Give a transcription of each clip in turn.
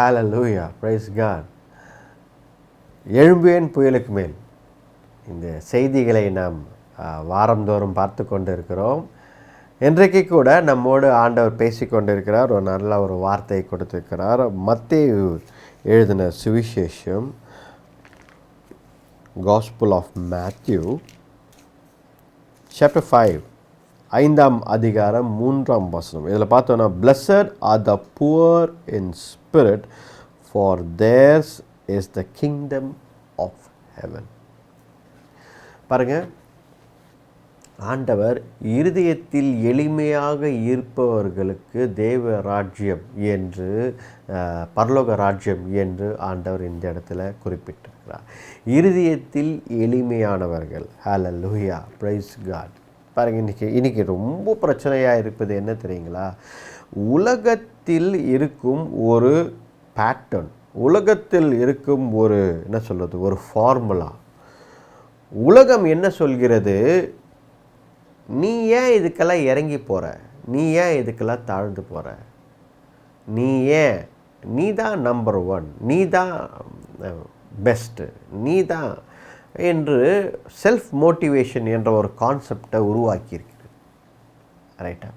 ஹalleluya, praise God. எழும்பேன் புயலுக்கு மேல் இந்த செய்திகளை நாம் வாரந்தோறும் பார்த்து கொண்டு இருக்கிறோம். இன்றைக்கு கூட நம்மோடு ஆண்டவர் பேசிக்கொண்டிருக்கிறார். ஒரு நல்ல ஒரு வார்த்தையை கொடுத்திருக்கிறார். மத்தேயு எழுதின சுவிசேஷம், Gospel of Matthew chapter 5 ஐந்தாம் அதிகாரம் 3ஆம் வசனம். இதில் பார்த்தோன்னா, blessed are the poor in spirit, for theirs is the kingdom of heaven. பாருங்க, ஆண்டவர் இருதயத்தில் எளிமையாக இருப்பவர்களுக்கு தேவ ராஜ்யம் என்று, பரலோக ராஜ்யம் என்று ஆண்டவர் இந்த இடத்துல குறிப்பிட்டிருக்கிறார். இருதயத்தில் எளிமையானவர்கள். ஹalleluya, praise God. பாருங்க, இன்னைக்கு ரொம்ப பிரச்சனையாக இருப்பது என்ன தெரியுங்களா? உலகத்தில் இருக்கும் ஒரு பேட்டர்ன், உலகத்தில் இருக்கும் ஒரு என்ன சொல்கிறது, ஒரு ஃபார்முலா. உலகம் என்ன சொல்கிறது? நீ ஏன் இதுக்கெல்லாம் இறங்கி போகிற? நீ ஏன் இதுக்கெல்லாம் தாழ்ந்து போகிற? நீ தான் நம்பர் 1, நீ தான் பெஸ்ட்டு, நீ தான் என்று செல்ஃப் மோட்டிவேஷன் என்ற ஒரு கான்செப்டை உருவாக்கியிருக்கிறது. ரைட்டா?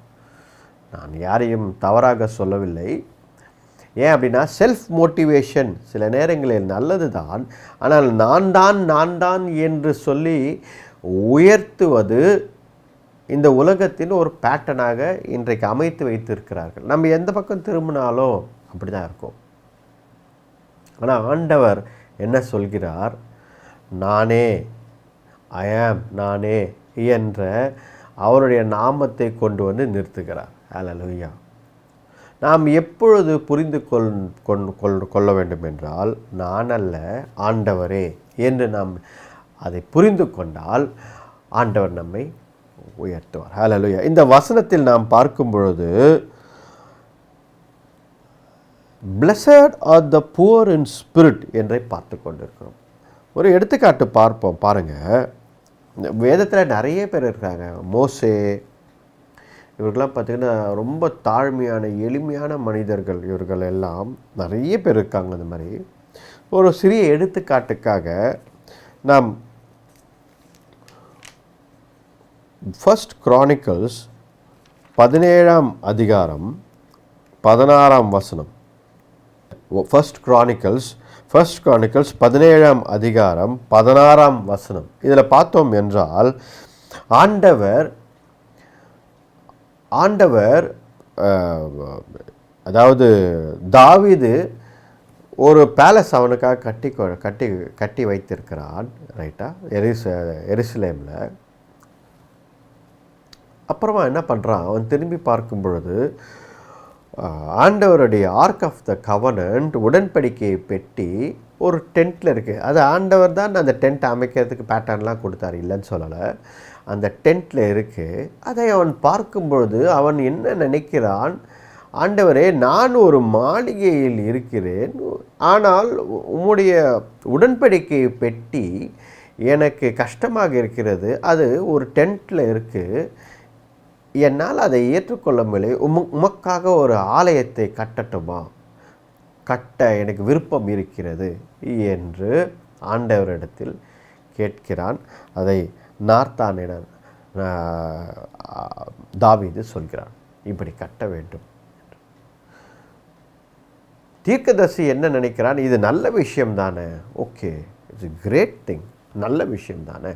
நான் யாரையும் தவறாக சொல்லவில்லை. ஏன் அப்படின்னா, செல்ஃப் மோட்டிவேஷன் சில நேரங்களில் நல்லது தான். ஆனால் நான் தான் என்று சொல்லி உயர்த்துவது இந்த உலகத்தின் ஒரு பேட்டர்னாக இன்றைக்கு அமைத்து வைத்திருக்கிறார்கள். நம்ம எந்த பக்கம் திரும்பினாலும் அப்படி தான் இருக்கும். ஆனால் ஆண்டவர் என்ன சொல்கிறார்? நானே, ஐ ஆம், நானே என்ற அவருடைய நாமத்தை கொண்டு வந்து நிறுத்துகிறார். ஹalleluya. நாம் எப்பொழுது புரிந்து கொள்ள வேண்டும் என்றால், நான் அல்ல, ஆண்டவரே என்று நாம் அதை புரிந்து கொண்டால் ஆண்டவர் நம்மை உயர்த்துவார். ஹalleluya. இந்த வசனத்தில் நாம் பார்க்கும் பொழுது, blessed are the poor in spirit என்றை பார்த்து கொண்டிருக்கிறோம். ஒரு எடுத்துக்காட்டு பார்ப்போம். பாருங்கள், வேதத்தில் நிறைய பேர் இருக்காங்க. மோசே, இவர்களெலாம் பார்த்திங்கன்னா ரொம்ப தாழ்மையான எளிமையான மனிதர்கள். இவர்கள் எல்லாம் நிறைய பேர் இருக்காங்க. அந்த மாதிரி ஒரு சிறிய எடுத்துக்காட்டுக்காக நாம் ஃபர்ஸ்ட் கிரானிக்கல்ஸ் 17ஆம் அதிகாரம் 16ஆம் வசனம். ஃபர்ஸ்ட் கிரானிக்கல்ஸ் 17ஆம் அதிகாரம் 16ஆம் வசனம். இதில் பார்த்தோம் என்றால், ஆண்டவர் அதாவது தாவீது ஒரு பேலஸ் அவனுக்காக கட்டி வைத்திருக்கிறான். ரைட்டா? எருசலேமில். அப்புறமா என்ன பண்ணுறான்? அவன் திரும்பி பார்க்கும் பொழுது ஆண்டவருடைய ஆர்க் ஆஃப் த கவனன்ட், உடன்படிக்கையை பெட்டி ஒரு டென்ட்டில் இருக்குது. அது ஆண்டவர் தான் அந்த டென்ட் அமைக்கிறதுக்கு பேட்டர்ன்லாம் கொடுத்தாரு, இல்லைன்னு சொல்லலை. அந்த டென்ட்டில் இருக்குது. அதை அவன் பார்க்கும் பொழுது அவன் என்ன நினைக்கிறான்? ஆண்டவரே, நான் ஒரு மாளிகையில் இருக்கிறேன், ஆனால் உம்முடைய உடன்படிக்கையை பெட்டி எனக்கு கஷ்டமாக இருக்கிறது. அது ஒரு டென்ட்டில் இருக்குது, என்னால் அதை ஏற்றுக்கொள்ள முடியலை. உமக்காக ஒரு ஆலயத்தை கட்டட்டுமா? கட்ட எனக்கு விருப்பம் இருக்கிறது என்று ஆண்டவரிடத்தில் கேட்கிறான். அதை நார்த்தானிடம் தாவீது சொல்கிறான், இப்படி கட்ட வேண்டும். தீர்க்கதரிசி என்ன நினைக்கிறான்? இது நல்ல விஷயம் தானே, okay, it's a great thing, நல்ல விஷயம் தானே,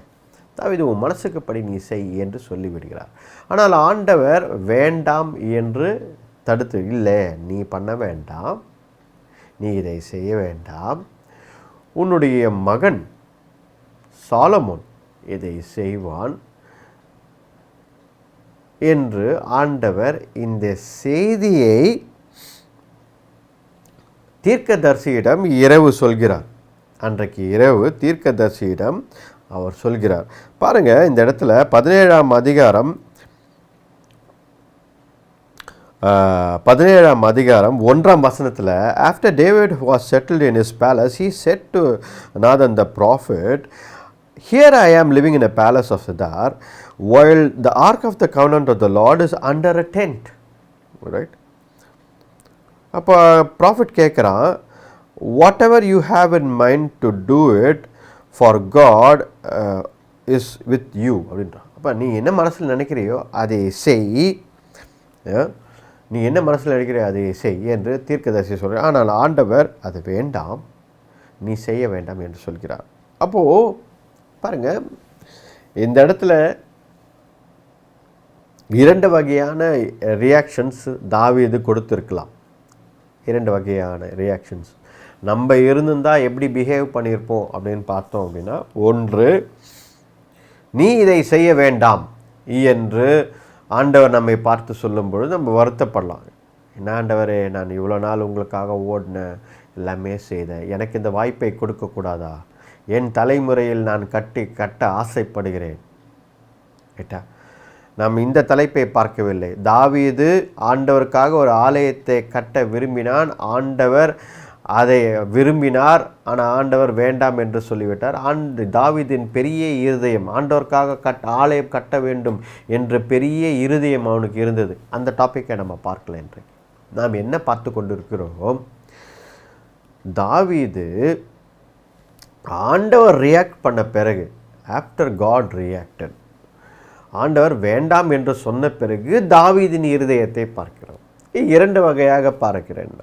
தாவீது உன் மனசுக்கு படி நீ செய் என்று சொல்லிவிடுகிறார். ஆனால் ஆண்டவர் வேண்டாம் என்று தடுத்து, இல்லை, நீ பண்ண வேண்டாம், நீ இதை செய்ய வேண்டாம், உன்னுடைய மகன் சாலமோன் இதை செய்வான் என்று ஆண்டவர் இந்த செய்தியை தீர்க்கதரிசியிடம் இரவு சொல்கிறார். அன்றைக்கு இரவு தீர்க்கதரிசியிடம் அவர் சொல்கிறார். பாருங்க, இந்த இடத்துல 17ஆம் அதிகாரம் 1ஆம் வசனத்தில், after David was settled in his palace, he said to Nathan the prophet, here I am living in a palace of cedar, while the ark of the covenant of the Lord is under a tent. Right? அப்போ prophet கேட்குறான், whatever you have in mind to do it for God is with you அப்படின்றான். அப்போ நீ என்ன மனசில் நினைக்கிறியோ அதை செய், நீ என்ன மனசில் நினைக்கிறியோ அதை செய் என்று தீர்க்கதரிசி சொல்கிறார். ஆனால் ஆண்டவர் அது வேண்டாம், நீ செய்ய வேண்டாம் என்று சொல்கிறார். அப்போது பாருங்கள், இந்த இடத்துல 2 வகையான ரியாக்ஷன்ஸ் தாவீது கொடுத்துருக்கலாம். 2 வகையான ரியாக்ஷன்ஸ் நம்ம இருந்திருந்தால் எப்படி பிஹேவ் பண்ணியிருப்போம் அப்படின்னு பார்த்தோம் அப்படின்னா, ஒன்று, நீ இதை செய்ய வேண்டாம் என்று ஆண்டவர் நம்மை பார்த்து சொல்லும் பொழுது நம்ம வருத்தப்படலாம். என்ன ஆண்டவரே, நான் இவ்வளோ நாள் உங்களுக்காக ஓடினேன், எல்லாமே செய்தேன், எனக்கு இந்த வாய்ப்பை கொடுக்கக்கூடாதா? என் தலைமுறையில் நான் கட்ட ஆசைப்படுகிறேன். ரைட்டா? நாம் இந்த தலைப்பை பார்க்கவில்லை. தாவீது ஆண்டவருக்காக ஒரு ஆலயத்தை கட்ட விரும்பினான். ஆண்டவர் அதை விரும்பினார், ஆனால் ஆண்டவர் வேண்டாம் என்று சொல்லிவிட்டார். தாவீதின் பெரிய இருதயம், ஆண்டவருக்காக ஆலயம் கட்ட வேண்டும் என்ற பெரிய இருதயம் அவனுக்கு இருந்தது. அந்த டாப்பிக்கை நம்ம பார்க்கல. என்று நாம் என்ன பார்த்து கொண்டு இருக்கிறோம், தாவீது ஆண்டவர் ரியாக்ட் பண்ண பிறகு, ஆஃப்டர் காட் ரியாக்டட், ஆண்டவர் வேண்டாம் என்று சொன்ன பிறகு தாவீதின் இருதயத்தை பார்க்கிறோம். 2 வகையாக பார்க்கிறேன்.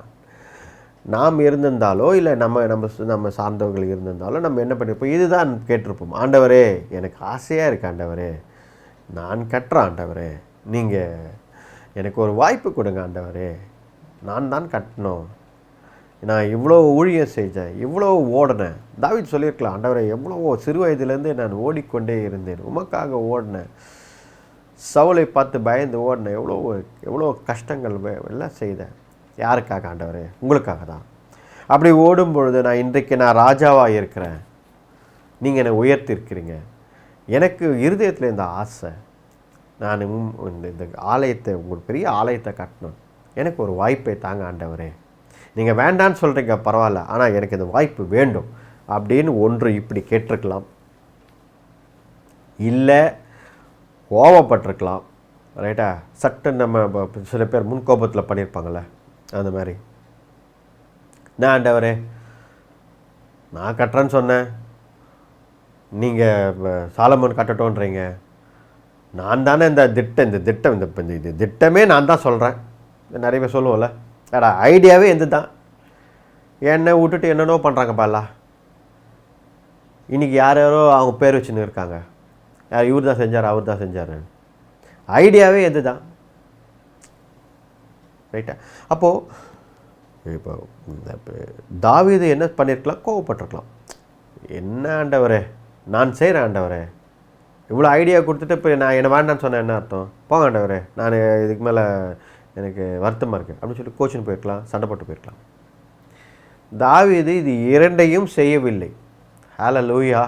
நாம் இருந்திருந்தாலோ இல்லை நம்ம சார்ந்தவர்கள் இருந்திருந்தாலோ நம்ம என்ன பண்ணியிருப்போம், இதுதான் கேட்டிருப்போம், ஆண்டவரே எனக்கு ஆசையாக இருக்குது, ஆண்டவரே நான் கட்டுறேன், ஆண்டவரே நீங்கள் எனக்கு ஒரு வாய்ப்பு கொடுங்க, ஆண்டவரே நான் தான் கட்டணும், நான் இவ்வளோ ஊழியம் செஞ்சேன், இவ்வளோ ஓடினேன். தாவீது சொல்லியிருக்கலாம், ஆண்டவரே எவ்வளோ சிறு வயதுலேருந்து நான் ஓடிக்கொண்டே இருந்தேன், உமக்காக ஓடினேன், சவுலை பார்த்து பயந்து ஓடினேன், எவ்வளோ கஷ்டங்கள் எல்லாம் செய்தேன். யாருக்காக ஆண்டவரே? உங்களுக்காக தான். அப்படி ஓடும் பொழுது இன்றைக்கு நான் ராஜாவாக இருக்கிறேன், நீங்கள் என்னை உயர்த்திருக்கிறீங்க, எனக்கு இருதயத்தில் இந்த ஆசை, நான் இந்த ஆலயத்தை, உங்களுக்கு பெரிய ஆலயத்தை கட்டணும், எனக்கு ஒரு வாய்ப்பை தாங்க ஆண்டவரே, நீங்கள் வேண்டான்னு சொல்கிறீங்க பரவாயில்ல, ஆனால் எனக்கு இந்த வாய்ப்பு வேண்டும் அப்படின்னு ஒன்று இப்படி கேட்டிருக்கலாம். இல்லை கோபப்பட்டிருக்கலாம். ரைட்டா? சட்டு நம்ம சில பேர் முன்கோபத்தில் பண்ணியிருப்பாங்கள்ல, அந்த மாதிரி, நான் ஆண்டவரே நான் கட்டுறேன்னு சொன்னேன், நீங்கள் சாலமோன் கட்டட்டோன்றீங்க, நான் தானே இந்த திட்டமே நான் தான் சொல்கிறேன். நிறைய பேர் சொல்லுவோம்ல, ஏடா ஐடியாவே எந்த தான், என்னை விட்டுட்டு என்னென்னோ பண்ணுறாங்கப்பாலா. இன்றைக்கி யாரோ அவங்க பேர் வச்சுன்னு இருக்காங்க, யார் இவர் தான் செஞ்சார், அவர் தான் செஞ்சார், ஐடியாவே எது தான். ரைட்டா? அப்போது இப்போ தாவீது என்ன பண்ணியிருக்கலாம், கோவப்பட்டிருக்கலாம். என்ன ஆண்டவரே நான் செய்கிறேன், ஆண்டவரே இவ்வளோ ஐடியா கொடுத்துட்டு இப்போ நான் என்ன வேண்டான்னு சொன்னேன், என்ன அர்த்தம், போங்க ஆண்டவரே நான் இதுக்கு மேலே எனக்கு வருத்தமாக இருக்குது அப்படின்னு சொல்லி கோச்சின்னு போயிருக்கலாம், சண்டை போட்டு போயிருக்கலாம். தாவீது இது 2ஐயும் செய்யவில்லை. ஹல்லேலூயா!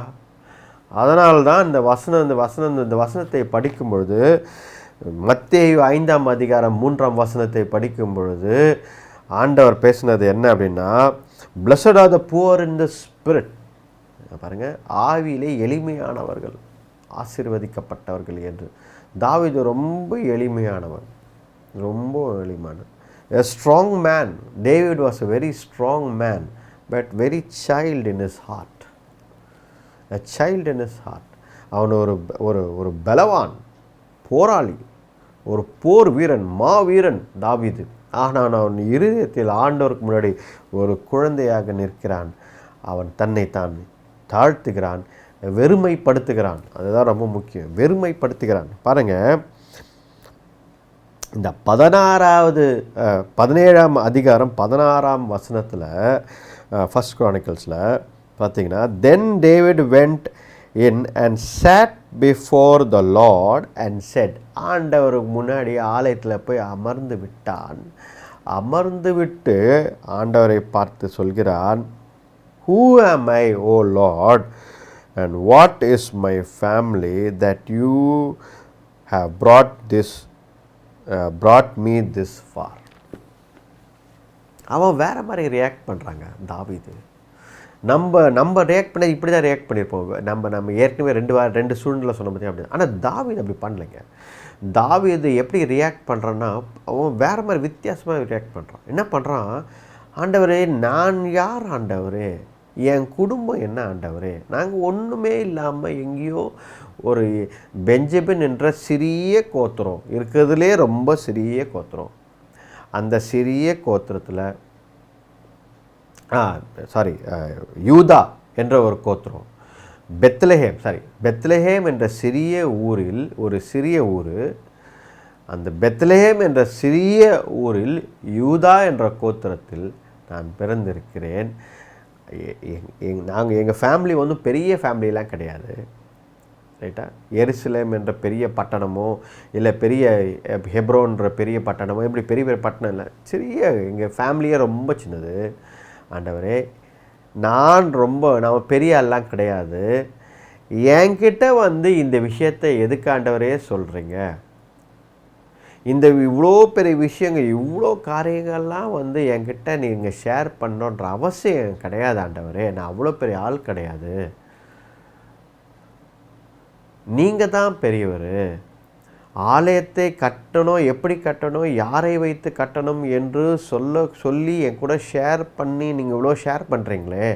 அதனால்தான் இந்த வசனத்தை படிக்கும் பொழுது, மத்தேயு 5ஆம் அதிகாரம் 3ஆம் வசனத்தை படிக்கும் பொழுது ஆண்டவர் பேசினது என்ன அப்படின்னா, blessed are the poor in the spirit. பாருங்கள், ஆவியிலே எளிமையானவர்கள் ஆசீர்வதிக்கப்பட்டவர்கள் என்று. தாவீது ரொம்ப எளிமையானவர், ரொம்ப எளிமையானவர். A strong man. David was a very strong man, but very child in his heart. A child in his heart. அவன் ஒரு பலவான், போராளி, ஒரு போர் வீரன், மாவீரன் தாவீது. ஆனால் அவன் இருதயத்தில் ஆண்டவருக்கு முன்னாடி ஒரு குழந்தையாக நிற்கிறான். அவன் தன்னைத்தான் தாழ்த்துகிறான், வெறுமைப்படுத்துகிறான். அதுதான் ரொம்ப முக்கியம், வெறுமைப்படுத்துகிறான். பாருங்கள், இந்த 17ஆம் அதிகாரம் 16ஆம் வசனத்தில் ஃபர்ஸ்ட் குரானிக்கல்ஸில் பார்த்தீங்கன்னா, then David went in and sat before the Lord and said. ஆண்டவருக்கு முன்னாடி ஆலயத்தில் போய் அமர்ந்து விட்டான். அமர்ந்து விட்டு ஆண்டவரை பார்த்து சொல்கிறான், who am I O Lord and what is my family that you have brought me this far. அவன் வேறு மாதிரி ரியாக்ட் பண்ணுறாங்க தாவீது. நம்ம ரியாக்ட் பண்ண இப்படி தான் ரியாக்ட் பண்ணியிருப்போம். நம்ம ஏற்கனவே ரெண்டு சூழ்நிலை சொன்ன பற்றி அப்படி. ஆனால் தாவீது அப்படி பண்ணலைங்க. தாவீது எப்படி ரியாக்ட் பண்ணுறான்னா, அவன் வேறு மாதிரி வித்தியாசமாக ரியாக்ட் பண்ணுறான். என்ன பண்ணுறான், ஆண்டவரே நான் யார் ஆண்டவரே, என் குடும்பம் என்ன ஆண்டவரே, நாங்கள் ஒன்றுமே இல்லாமல் எங்கேயோ ஒரு பெஞ்சமின் என்ற சிறிய கோத்திரம் இருக்கிறதுலே ரொம்ப சிறிய கோத்திரம், அந்த சிறிய கோத்திரத்தில் யூதா என்ற ஒரு கோத்திரம், பெத்லஹேம் என்ற சிறிய ஊரில், ஒரு சிறிய ஊர், அந்த பெத்லஹேம் என்ற சிறிய ஊரில் யூதா என்ற கோத்திரத்தில் நான் பிறந்திருக்கிறேன். எங்கள் ஃபேமிலி வந்து பெரிய ஃபேமிலிலாம் கிடையாது, ரைட்டா. எருசலேம் என்ற பெரிய பட்டணமோ இல்லை பெரிய ஹெப்ரோன்ற பெரிய பட்டணமோ, இப்படி பெரிய பெரிய பட்டணம் இல்லை, சிறிய எங்கள் ஃபேமிலியே ரொம்ப சின்னது ஆண்டவரே. நான் பெரிய ஆள்லாம் கிடையாது, என்கிட்ட வந்து இந்த விஷயத்தை எதுக்கு ஆண்டவரே சொல்கிறீங்க, இந்த இவ்வளோ பெரிய விஷயங்கள் இவ்வளோ காரியங்கள்லாம் வந்து என்கிட்ட நீங்கள் ஷேர் பண்ணோன்ற அவசியம் கிடையாது ஆண்டவரே, நான் அவ்வளோ பெரிய ஆள் கிடையாது, நீங்கள் தான் பெரியவர், ஆலயத்தை கட்டணும், எப்படி கட்டணும், யாரை வைத்து கட்டணும் என்று சொல்லி என் கூட ஷேர் பண்ணி நீங்கள் இவ்வளோ ஷேர் பண்ணுறீங்களே,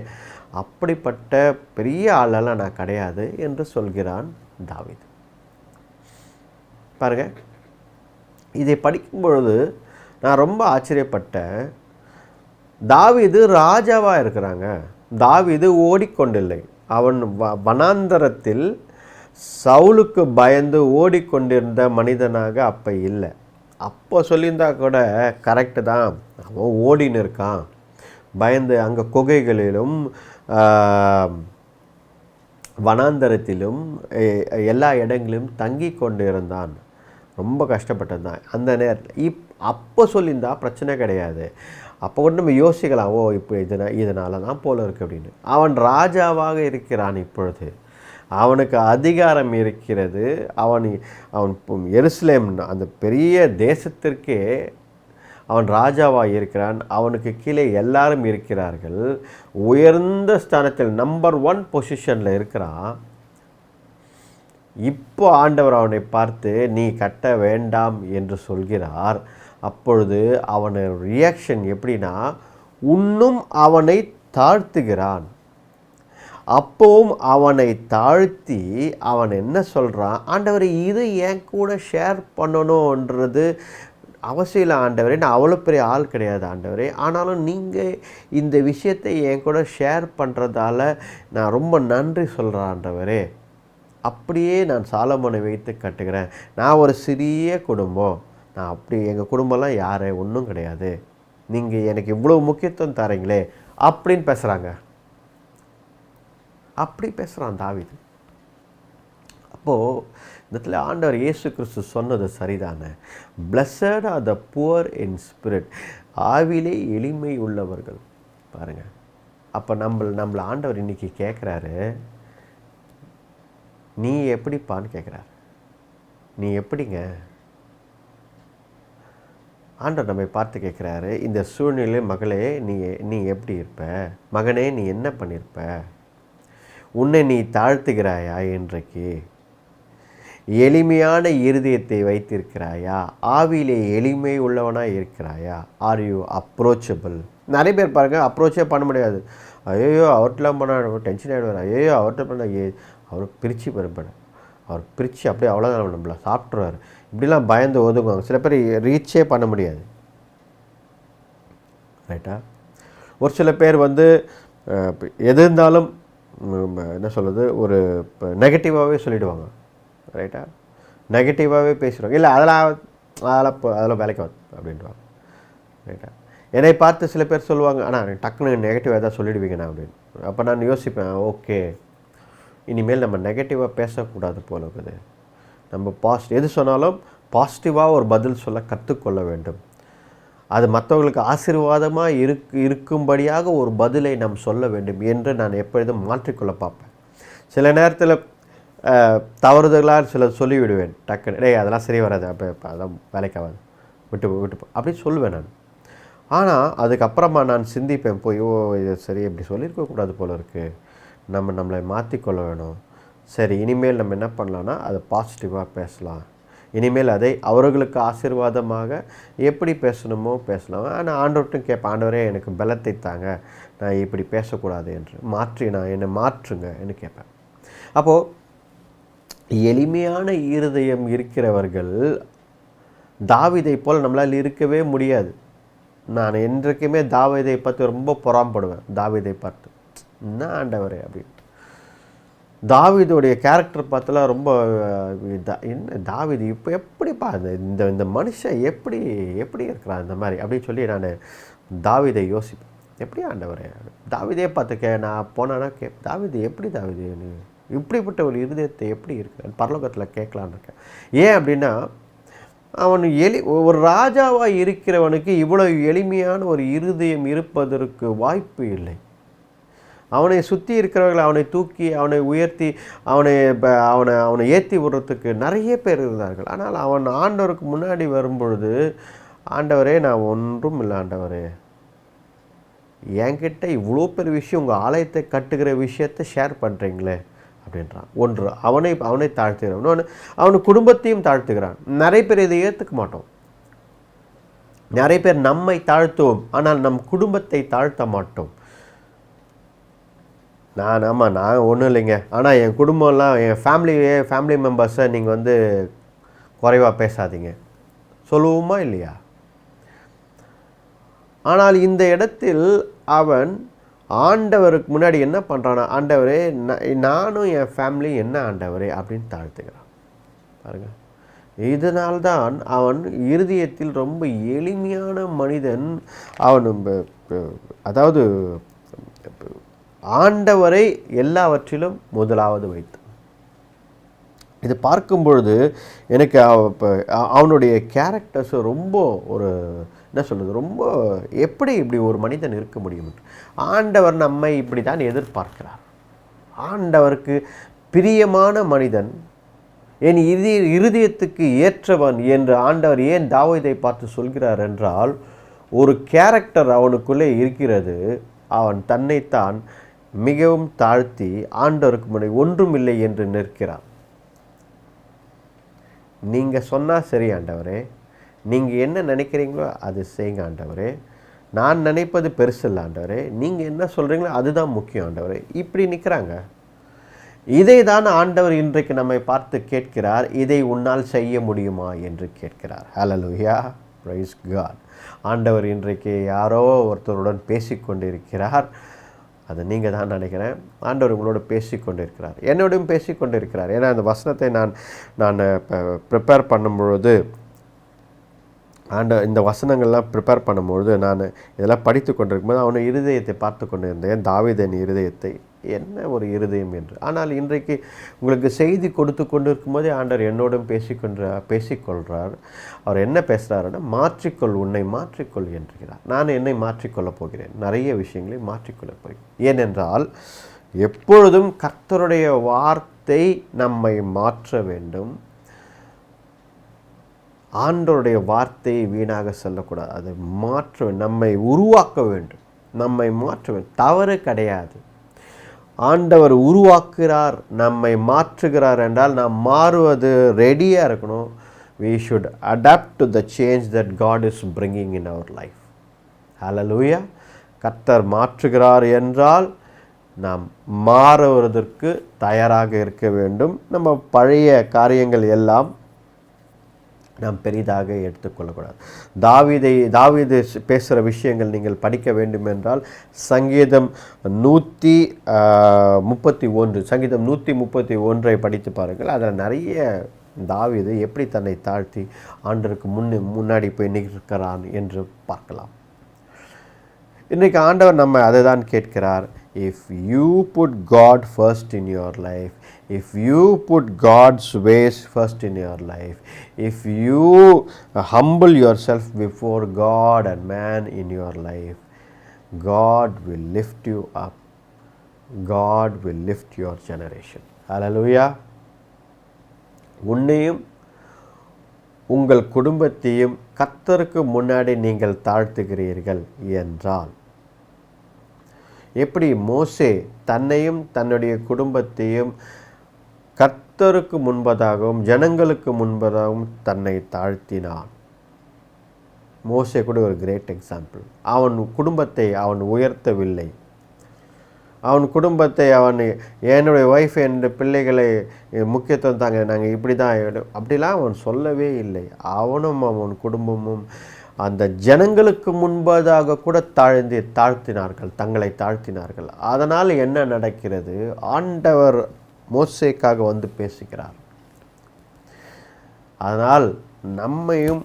அப்படிப்பட்ட பெரிய ஆளெல்லாம் நான் கிடையாது என்று சொல்கிறான் தாவீது. பாருங்கள், இதை படிக்கும் பொழுது நான் ரொம்ப ஆச்சரியப்பட்டேன். தாவீது ராஜாவாக இருக்கிறாங்க, தாவீது ஓடிக்கொண்டில்லை, அவன் வனாந்தரத்தில் சவுலுக்கு பயந்து ஓடிக்கொண்டிருந்த மனிதனாக அப்போ இல்லை. அப்போ சொல்லியிருந்தா கூட கரெக்டு தான், அவன் ஓடின்னு இருக்கான், பயந்து அங்கே குகைகளிலும் வனாந்தரத்திலும் எல்லா இடங்களிலும் தங்கி கொண்டு இருந்தான், ரொம்ப கஷ்டப்பட்டது தான் அந்த நேரத்தில். அப்போ சொல்லியிருந்தா பிரச்சனை கிடையாது, அப்போ கூட நம்ம யோசிக்கலாம், ஓ இப்போ இதனால தான் போல இருக்குது அப்படின்னு. அவன் ராஜாவாக இருக்கிறான், இப்பொழுது அவனுக்கு அதிகாரம் இருக்கிறது, அவன் எருசலேம் அந்த பெரிய தேசத்திற்கே அவன் ராஜாவாக இருக்கிறான், அவனுக்கு கீழே எல்லாரும் இருக்கிறார்கள், உயர்ந்த ஸ்தானத்தில் நம்பர் 1 பொசிஷனில் இருக்கிறான். இப்போ ஆண்டவர் அவனை பார்த்து நீ கட்ட வேண்டாம் என்று சொல்கிறார். அப்பொழுது அவனோட ரியாக்ஷன் எப்படின்னா, இன்னும் அவனை தாழ்த்துகிறான். அப்பவும் அவனை தாழ்த்தி அவன் என்ன சொல்கிறான், ஆண்டவரே இது என் கூட ஷேர் பண்ணணுன்றது அவசியம் இல்லை ஆண்டவரே, நான் அவ்வளோ பெரிய ஆள் கிடையாது ஆண்டவரே, ஆனாலும் நீங்கள் இந்த விஷயத்தை என் கூட ஷேர் பண்ணுறதால நான் ரொம்ப நன்றி சொல்கிறேன் ஆண்டவரே. அப்படியே நான் சாலமோனை வைத்து கட்டுகிறேன், நான் ஒரு சிறிய குடும்பம், நான் அப்படி எங்கள் குடும்பம்லாம் யார் ஒன்றும் கிடையாது, நீங்கள் எனக்கு இவ்வளோ முக்கியத்துவம் தரீங்களே அப்படின்னு பேசுகிறாங்க. அப்படி பேசுகிறான் தாவீது. அப்போது இந்த இடத்துல ஆண்டவர் இயேசு கிறிஸ்து சொன்னது சரிதானே, blessed are the poor in spirit, ஆவிலே எளிமை உள்ளவர்கள். பாருங்கள், அப்போ நம்மளை ஆண்டவர் இன்றைக்கி கேட்குறாரு, நீ எப்படிப்பான்னு கேட்குறாரு. நீ எப்படிங்க, ஆண்டவர் நம்மை பார்த்து கேட்குறாரு, இந்த சூழ்நிலை மகளே நீ எப்படி இருப்ப, மகனே நீ என்ன பண்ணியிருப்ப, உன்னை நீ தாழ்த்துகிறாயா, இன்றைக்கு எளிமையான இருதயத்தை வைத்திருக்கிறாயா, ஆவியிலே எளிமை உள்ளவனாக இருக்கிறாயா, ஆர் யூ அப்ரோச்சபிள். நிறைய பேர் பாருங்கள், அப்ரோச்சே பண்ண முடியாது, ஐயோ அவர்கிட்டலாம் பண்ண டென்ஷன் ஆகிடுவார், ஐயோ அவர்கிட்ட பண்ண அவர் பிரித்து பெறப்பட, அவர் பிரித்து அப்படியே அவ்வளோதான் நம்மள சாப்பிட்ருவார், இப்படிலாம் பயந்து ஒதுங்குவாங்க. சில பேர் ரீச்சே பண்ண முடியாது, ரைட்டா. ஒரு சில பேர் வந்து எது இருந்தாலும் என்ன சொல்கிறது, ஒரு நெகட்டிவாகவே சொல்லிவிடுவாங்க, ரைட்டா, நெகட்டிவாகவே பேசுகிறாங்க, இல்லை அதெல்லாம் வேலைக்கு வரும் அப்படின்வாங்க, ரைட்டா. என்னை பார்த்து சில பேர் சொல்லுவாங்க, ஆனால் டக்குன்னு நெகட்டிவாக தான் சொல்லிடுவீங்கண்ணா அப்படின்னு. அப்போ நான் யோசிப்பேன், ஓகே இனிமேல் நம்ம நெகட்டிவாக பேசக்கூடாது போல இருக்குது, நம்ம எது சொன்னாலும் பாசிட்டிவாக ஒரு பதில் சொல்ல கற்றுக்கொள்ள வேண்டும், அது மற்றவங்களுக்கு ஆசீர்வாதமாக இருக்கும்படியாக ஒரு பதிலை நாம் சொல்ல வேண்டும் என்று நான் எப்பொழுதும் மாற்றிக்கொள்ள பார்ப்பேன். சில நேரத்தில் தவறுதலாக சில சொல்லிவிடுவேன், டக்குன்னு டேய் அதெல்லாம் சரி வராது, அப்போ அதெல்லாம் வேலைக்காகாது, விட்டு அப்படி சொல்லுவேன் நான். ஆனால் அதுக்கப்புறமா நான் சிந்திப்பேன், போய் ஓ இது சரி இப்படி சொல்லியிருக்கக்கூடாது போல இருக்குது, நம்மளை மாற்றிக்கொள்ள வேணும், சரி இனிமேல் நம்ம என்ன பண்ணலான்னா அதை பாசிட்டிவாக பேசலாம், இனிமேல் அதை அவர்களுக்கு ஆசீர்வாதமாக எப்படி பேசணுமோ பேசலாம். ஆனால் ஆண்டவர்கிட்டும் கேட்பேன், ஆண்டவரே எனக்கு பலத்தை தாங்க, நான் இப்படி பேசக்கூடாது என்று நான் என்னை மாற்றுங்க என்று கேட்பேன். அப்போது எளிமையான இருதயம் இருக்கிறவர்கள் தாவீதை போல் நம்மளால் இருக்கவே முடியாது. நான் என்றைக்குமே தாவீதை பார்த்து ரொம்ப பொறாமப்படுவேன். தாவீதை பார்த்து என்ன ஆண்டவரே அப்படின்ட்டு. தாவீதுடைய கேரக்டர் பார்த்தலாம் ரொம்ப என்ன தாவீது இப்போ எப்படிப்பா இந்த இந்த மனுஷன் எப்படி எப்படி இருக்கிறான் இந்த மாதிரி அப்படின்னு சொல்லி நான் தாவீதை யோசிப்பேன். எப்படி ஆண்டவரே தாவீதே பார்த்து நான் போனான்னா தாவீது எப்படி தாவீது இப்படிப்பட்ட ஒரு இருதயத்தை எப்படி இருக்கு பரலோகத்தில் கேட்கலான்னு இருக்கேன். ஏன் அப்படின்னா அவன் ஒரு ராஜாவாக இருக்கிறவனுக்கு இவ்வளோ எளிமையான ஒரு இருதயம் இருப்பதற்கு வாய்ப்பு இல்லை. அவனை சுற்றி இருக்கிறவர்கள் அவனை தூக்கி அவனை உயர்த்தி அவனை அவனை ஏற்றி விடுறதுக்கு நிறைய பேர் இருந்தார்கள். ஆனால் அவன் ஆண்டவருக்கு முன்னாடி வரும்பொழுது, ஆண்டவரே நான் ஒன்றும் இல்லை ஆண்டவரே, என்கிட்ட இவ்வளோ பெரிய விஷயம் உங்கள் ஆலயத்தை கட்டுகிற விஷயத்தை ஷேர் பண்ணுறீங்களே அப்படின்றான். ஒன்று அவனை தாழ்த்துகிறான், இன்னொன்று அவன் குடும்பத்தையும் தாழ்த்துகிறான். நிறைய பேர் இதை ஏற்றுக்க மாட்டோம். நிறைய பேர் நம்மை தாழ்த்துவோம், ஆனால் நம் குடும்பத்தை தாழ்த்த மாட்டோம். நான் ஒன்றும் இல்லைங்க, ஆனால் என் குடும்பம்லாம் என் ஃபேமிலி மெம்பர்ஸை நீங்கள் குறைவாக பேசாதீங்க சொல்லுவோமா இல்லையா? ஆனால் இந்த இடத்தில் அவன் ஆண்டவருக்கு முன்னாடி என்ன பண்ணுறான்னா, ஆண்டவரே நானும் என் ஃபேமிலி என்ன ஆண்டவரே அப்படின்னு தாழ்த்துக்கிறான். பாருங்கள், இதனால்தான் அவன் இருதயத்தில் ரொம்ப எளிமையான மனிதன். அவன் அதாவது ஆண்டவரை எல்லாவற்றிலும் முதலாவது வைத்து இது பார்க்கும் பொழுது எனக்கு அவனுடைய கேரக்டர்ஸ் ரொம்ப ஒரு என்ன சொல்கிறது, ரொம்ப எப்படி இப்படி ஒரு மனிதன் இருக்க முடியும். ஆண்டவர் நம்மை இப்படி தான் எதிர்பார்க்கிறார். ஆண்டவருக்கு பிரியமான மனிதன், என் இருதயத்துக்கு ஏற்றவன் என்று ஆண்டவர் ஏன் தாவீதை பார்த்து சொல்கிறார் என்றால், ஒரு கேரக்டர் அவனுக்குள்ளே இருக்கிறது. அவன் தன்னைத்தான் மிகவும் தாழ்த்தி ஆண்டவருக்கு முன்னாடி ஒன்றும் இல்லை என்று நிற்கிறான். நீங்கள் சொன்னால் சரி ஆண்டவரே, நீங்கள் என்ன நினைக்கிறீங்களோ அது செய்யுங்க ஆண்டவரே, நான் நினைப்பது பெருசு இல்லை ஆண்டவரே, நீங்கள் என்ன சொல்கிறீங்களோ அதுதான் முக்கியம் ஆண்டவரே, இப்படி நிற்கிறாங்க. இதை தான் ஆண்டவர் இன்றைக்கு நம்மை பார்த்து கேட்கிறார். இதை உன்னால் செய்ய முடியுமா என்று கேட்கிறார். ஹல்லேலூயா, பிரைஸ் காட். ஆண்டவர் இன்றைக்கு யாரோ ஒருத்தருடன் பேசிக்கொண்டிருக்கிறார். அதை நீங்கள் தான் நினைக்கிறேன். ஆண்டவர் உங்களோட பேசிக்கொண்டு இருக்கிறார், என்னோடையும் பேசிக்கொண்டு இருக்கிறார். ஏன்னா அந்த வசனத்தை நான் ப்ரிப்பேர் பண்ணும்பொழுது, இந்த வசனங்கள்லாம் ப்ரிப்பேர் பண்ணும்பொழுது, நான் இதெல்லாம் படித்து கொண்டிருக்கும்போது அவனை இருதயத்தை பார்த்து கொண்டு இருந்தேன். தாவீதின் இருதயத்தை, என்ன ஒரு இருதயம் என்று. ஆனால் இன்றைக்கு உங்களுக்கு செய்தி கொடுத்து கொண்டு இருக்கும்போதே ஆண்டவர் என்னோடும் பேசிக்கொள்கிறார். அவர் என்ன பேசுகிறாருன்னா, உன்னை மாற்றிக்கொள் என்கிறார். நான் என்னை மாற்றிக்கொள்ளப் போகிறேன், நிறைய விஷயங்களை மாற்றிக்கொள்ளப் போகிறேன். ஏனென்றால் எப்பொழுதும் கர்த்தருடைய வார்த்தை நம்மை மாற்ற வேண்டும். ஆண்டவருடைய வார்த்தையை வீணாக சொல்லக்கூடாது, அதை நம்மை உருவாக்க வேண்டும், நம்மை மாற்ற வேண்டும். தவறு கிடையாது. ஆண்டவர் உருவாக்குகிறார், நம்மை மாற்றுகிறார் என்றால் நாம் மாறுவது ரெடியாக இருக்கணும். we should adapt to the change that God is bringing in our life. Hallelujah. கர்த்தர் மாற்றுகிறார் என்றால் நாம் மாறுவதற்கு தயாராக இருக்க வேண்டும். நம்ம பழைய காரியங்கள் எல்லாம் நாம் பெரிதாக எடுத்துக்கொள்ளக்கூடாது. தாவீது பேசுகிற விஷயங்கள் நீங்கள் படிக்க வேண்டும் என்றால் சங்கீதம் 131 படித்து பாருங்கள். அதில் நிறைய தாவீது எப்படி தன்னை தாழ்த்தி ஆண்டவருக்கு முன்னாடி போய் நிற்கிறான் என்று பார்க்கலாம். இன்றைக்கு ஆண்டவர் நம்ம அதை தான் கேட்கிறார். If you put God first in your life, if you put God's ways first in your life, if you humble yourself before God and man in your life, God will lift you up. God will lift your generation. Hallelujah. உன்னையும் உங்கள் குடும்பத்தையும் கர்த்தருக்கு முன்னாடி நீங்கள் தாழ்த்துகிறீர்கள் என்றால், எப்படி மோசே தன்னையும் தன்னுடைய குடும்பத்தையும் கர்த்தருக்கு முன்பதாகவும் ஜனங்களுக்கு முன்பதாகவும் தன்னை தாழ்த்தினான். மோசே கூட ஒரு கிரேட் எக்ஸாம்பிள். அவன் குடும்பத்தை அவன் உயர்த்தவில்லை. அவன் குடும்பத்தை என்னுடைய ஒய்ஃப் என்னுடைய பிள்ளைகளை முக்கியத்துவம் தாங்க, நாங்கள் இப்படி தான், அப்படிலாம் அவன் சொல்லவே இல்லை. அவனும் அவன் குடும்பமும் அந்த ஜனங்களுக்கு முன்பதாக கூட தாழ்த்தினார்கள், தங்களை தாழ்த்தினார்கள். அதனால் என்ன நடக்கிறது? ஆண்டவர் மோசேக்காக வந்து பேசுகிறார். அதனால் நம்மையும்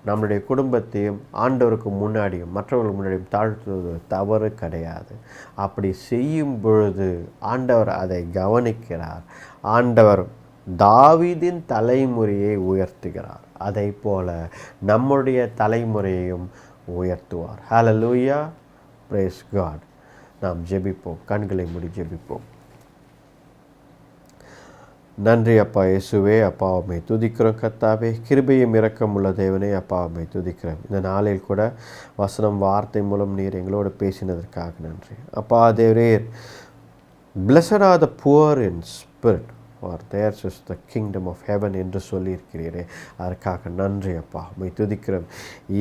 நம்முடைய குடும்பத்தையும் ஆண்டவருக்கு முன்னாடியும் மற்றவர்களுக்கு முன்னாடியும் தாழ்த்துவது தவறு கிடையாது. அப்படி செய்யும் பொழுது ஆண்டவர் அதை கவனிக்கிறார். ஆண்டவர் தாவீதின் தலைமுறையை உயர்த்துகிறார். அதை போல நம்முடைய தலைமுறையையும் உயர்த்துவார். ஹல்லேலூயா, பிரேஸ் காட். நாம் ஜெபிப்போம். கண்களை மூடி ஜெபிப்போம். நன்றி அப்பா இயேசுவே. அப்பா உம்மை துதிக்கிறோம் கர்த்தாவே. கிருபையும் இரக்கம் உள்ள தேவனே, அப்பா உம்மை துதிக்கிறோம். இந்த நாளில் கூட வசனம் வார்த்தை மூலம் நீர் எங்களோடு பேசினதற்காக நன்றி அப்பா. தேவரீர் blessed are the poor in spirit for theirs is the kingdom of heaven என்று சொல்லியிருக்கிறீரே, அதற்காக நன்றி அப்பா. உம்மை துதிக்கிறோம்.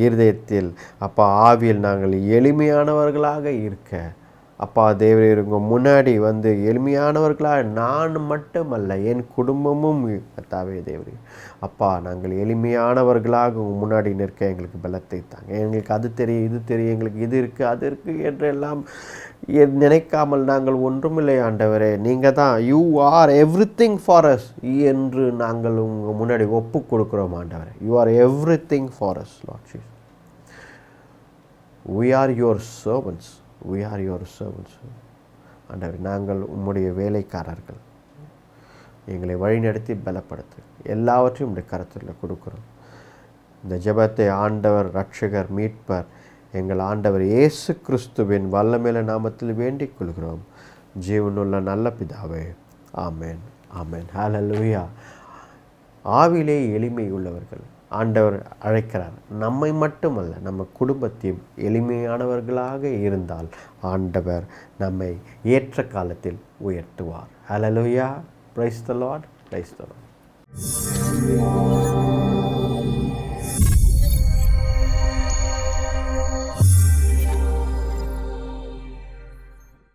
இருதயத்தில் அப்பா ஆவியில் நாங்கள் எளிமையானவர்களாக இருக்க அப்பா தேவரீர் உங்கள் முன்னாடி வந்து எளிமையானவர்களாக நான் மட்டுமல்ல என் குடும்பமும் கர்த்தாவே தேவரீர் அப்பா நாங்கள் எளிமையானவர்களாக உங்கள் முன்னாடி நிற்க எங்களுக்கு பலத்தை தாங்க. எங்களுக்கு அது தெரியும் இது தெரியும், எங்களுக்கு இது இருக்குது அது இருக்குது என்றெல்லாம் நினைக்காமல் நாங்கள் ஒன்றுமில்லை ஆண்டவரே, நீங்கள் தான் you are everything for us என்று நாங்கள் உங்கள் முன்னாடி ஒப்பு கொடுக்குறோம் ஆண்டவரே. You are everything for us Lord Jesus. we are your servants. We are your servants. ஆண்டவர் நாங்கள் உம்முடைய வேலைக்காரர்கள். எங்களை வழிநடத்தி பலப்படுத்து. எல்லாவற்றையும் உடைய கரத்தில் கொடுக்குறோம். இந்த ஜெபத்தை ஆண்டவர் இரட்சகர் மீட்பர் எங்கள் ஆண்டவர் இயேசு கிறிஸ்துவின் வல்லமையுள்ள நாமத்தில் வேண்டிக் கொள்கிறோம். ஜீவனுள்ள நல்ல பிதாவே, ஆமென், ஆமென். ஹல்லேலூயா. ஆவிலே எளிமை உள்ளவர்கள் ஆண்டவர் அழைக்கிறார். நம்மை மட்டுமல்ல நம்ம குடும்பத்தையும் எளிமையானவர்களாக இருந்தால் ஆண்டவர் நம்மை ஏற்ற காலத்தில் உயர்த்துவார். Hallelujah. Praise the Lord. Praise the Lord.